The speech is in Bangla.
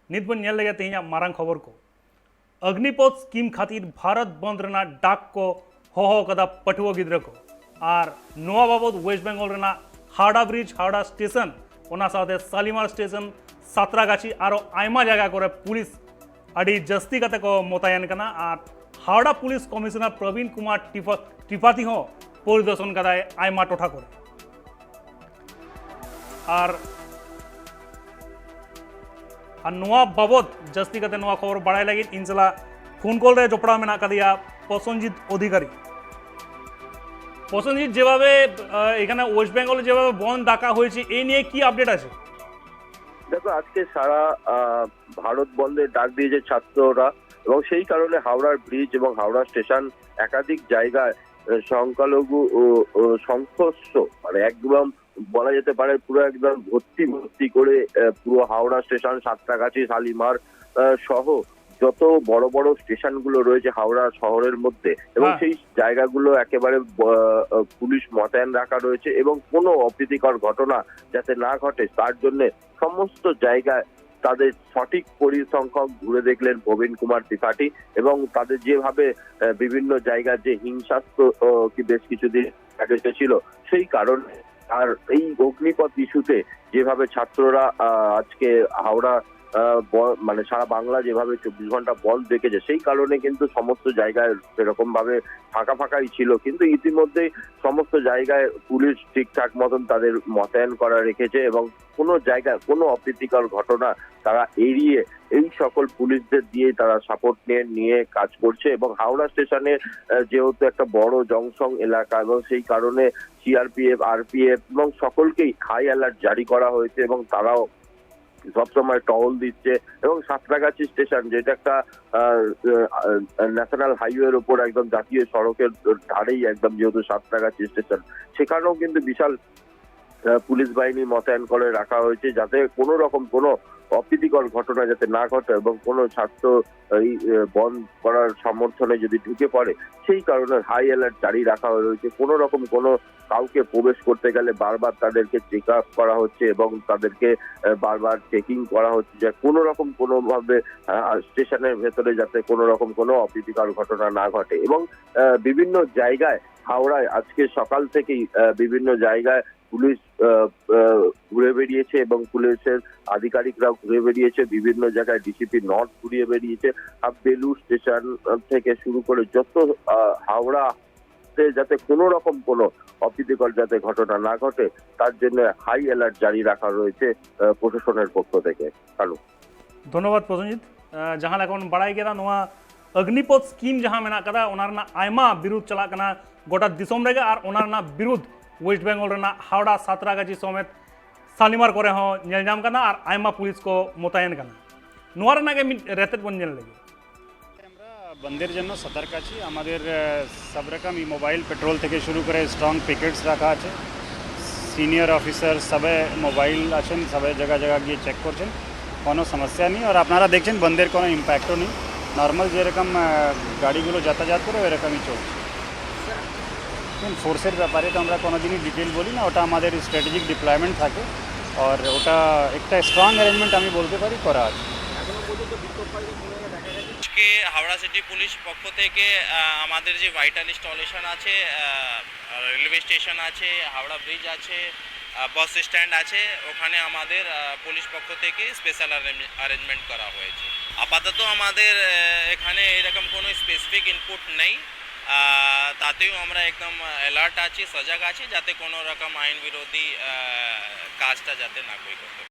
नित बन नेल लगे तेहिया मारंग खबर को अग्निपथ स्कीम खातिर भारत बंद रेना डाक को होहो कदा पटुआ गिद्रा को और नोआ बाबद वेस्ट बेंगल रेना हावड़ा ब्रिज हावड़ा स्टेशन ओना साथे सालिमार स्टेशन सातरागाछी और आयमा जगह करे पुलिस अड़ी जस्ती कते को मोतायन कना और हावड़ा पुलिस कमिश्नर प्रवीण कुमार त्रिपाठी हो परिदर्शन कदाय आयमा टोठा करे और नोआ बाबद जस्ती कते नोआ खबर बाड़ाय लगी इन सला फोन कॉल रे जोपड़ा मेना कदिया प्रसन्नजित अधिकारी प्रसन्नजित যেভাবে এখানে ওয়েস্ট বেঙ্গলে যেভাবে বন্ধ ডাকা হয়েছে এই নিয়ে কি আপডেট আছে? দেখো আজকে সারা ভারত বন্ধের ডাক দিয়েছে ছাত্ররা এবং সেই কারণে হাওড়ার ব্রিজ এবং হাওড়া স্টেশন একাধিক জায়গায় সংখ্যালঘু সংঘর্ষ মানে একদম বলা যেতে পারে পুরো একদম ভর্তি করে পুরো হাওড়া স্টেশন সাতরাগাছি শালিমার সহ যত বড় বড় স্টেশনগুলো রয়েছে হাওড়া শহরের মধ্যে এবং সেই জায়গাগুলো একেবারে পুলিশ মোতায়েন রাখা রয়েছে এবং কোনো অপ্রীতিকর ঘটনা যাতে না ঘটে তার জন্য সমস্ত জায়গায় তাদের সঠিক পরিসংখ্যক ঘুরে দেখলেন প্রবীণ কুমার ত্রিপাঠী এবং তাদের যেভাবে বিভিন্ন জায়গার যে হিংসাত্মক কি বেশ কিছুদিন আগে ছিল সেই কারণে আর এই অগ্নিপথ ইস্যুতে যেভাবে ছাত্ররা আজকে হাওড়া মানে সারা বাংলা যেভাবে 24 ঘন্টা বন্ধ রেখেছে সেই কারণে কিন্তু সমস্ত জায়গায় সেরকম ভাবে ফাঁকাই ছিল কিন্তু ইতিমধ্যেই সমস্ত জায়গায় পুলিশ ঠিকঠাক মতন তাদের মোতায়েন করা রেখেছে এবং কোনো জায়গায় কোনো অপ্রীতিকর ঘটনা তারা এড়িয়ে এই সকল পুলিশদের দিয়ে তারা সাপোর্ট নিয়ে কাজ করছে এবং হাওড়া স্টেশনে যেহেতু একটা বড় জংশন এলাকা এবং সেই কারণে সিআরপিএফ আরপিএফ এবং সকলকেই হাই অ্যালার্ট জারি করা হয়েছে এবং তারাও সবসময় টহল দিচ্ছে এবং সাতরাগাছি স্টেশন যেটা একটা ন্যাশনাল হাইওয়ের উপর একদম জাতীয় সড়কের ধারেই একদম যেহেতু সাতরাগাছি স্টেশন সেখানেও কিন্তু বিশাল পুলিশ বাহিনী মোতায়েন করে রাখা হয়েছে যাতে কোনো রকম কোনো অপ্রীতিকর ঘটনা যাতে না ঘটে এবং কোনো ছাত্র এই বন্ধ করার সমর্থনে যদি ঢুকে পড়ে সেই কারণে হাই অ্যালার্ট জারি রাখা রয়েছে কোনো রকম কোনো কাউকে প্রবেশ করতে গেলে বারবার তাদেরকে চেক আপ করা হচ্ছে এবং তাদেরকে বারবার চেকিং করা হচ্ছে যে কোনো রকম কোনোভাবে স্টেশনের ভেতরে যাতে কোনো রকম কোনো অপ্রীতিকর ঘটনা না ঘটে এবং বিভিন্ন জায়গায় হাওড়ায় আজকে সকাল থেকেই বিভিন্ন জায়গায় পুলিশ ঘুরে বেরিয়েছে এবং পুলিশের আধিকারিকরাও ঘুরে বেরিয়েছে বিভিন্ন জায়গায় ডিসিপি নর্থ ঘুরিয়ে বেরিয়েছে বেলুর স্টেশন থেকে শুরু করে যত হাওড়া যাতে কোনো রকম কোনো অপ্রীতিকর যাতে ঘটনা না ঘটে তার জন্য হাই অ্যালার্ট জারি রাখা রয়েছে প্রশাসনের পক্ষ থেকে। কালু ধন্যবাদ প্রসেনজিৎ जहां এখন বাড়াই গেলা নোয়া अग्निपथ स्कीम जहां मेना कदा ओनारना आयमा विरुद्ध चला कना गोटा दिसोम रेगा और ओनारना विरुद्ध वेस्ट बेंगल रेना हावड़ा सातरागाछी समेत शालिमार करे हो नेलजाम कना और आयमा पुलिस को मोतायन कना নোয়া रेना के रेतेट बन नेल लगे বন্ধের জন্য সতর্ক আছি আমাদের সব রকম মোবাইল পেট্রোল থেকে শুরু করে স্ট্রং পিকেটস রাখা আছে সিনিয়র অফিসার সবে মোবাইল আছেন সবে জায়গা গিয়ে চেক করছেন কোনো সমস্যা নেই আর আপনারা দেখছেন বন্ধের কোনো ইম্প্যাক্টও নেই নর্মাল যেরকম গাড়িগুলো যাতায়াত করে ওইরকমই চলছে ফোর্সের ব্যাপারে তো আমরা কোনোদিনই ডিটেল বলি না ওটা আমাদের স্ট্র্যাটেজিক ডিপ্লয়মেন্ট থাকে আর ওটা একটা স্ট্রং অ্যারেঞ্জমেন্ট আমি বলতে পারি করা আছে হাওড়া সিটি পুলিশ পক্ষ থেকে আমাদের যে ভাইটাল ইনস্টলেশন আছে রেলওয়ে স্টেশন আছে হাওড়া ব্রিজ আছে বাস স্ট্যান্ড আছে ওখানে আমাদের পুলিশ পক্ষ থেকে স্পেশাল অ্যারেঞ্জমেন্ট করা হয়েছে আপাতত আমাদের এখানে এরকম কোনো স্পেসিফিক ইনপুট নেই তাতেও আমরা একদম অ্যালার্ট আছি সজাগ আছি যাতে কোনো রকম আইন বিরোধী কাজটা যাতে না করতে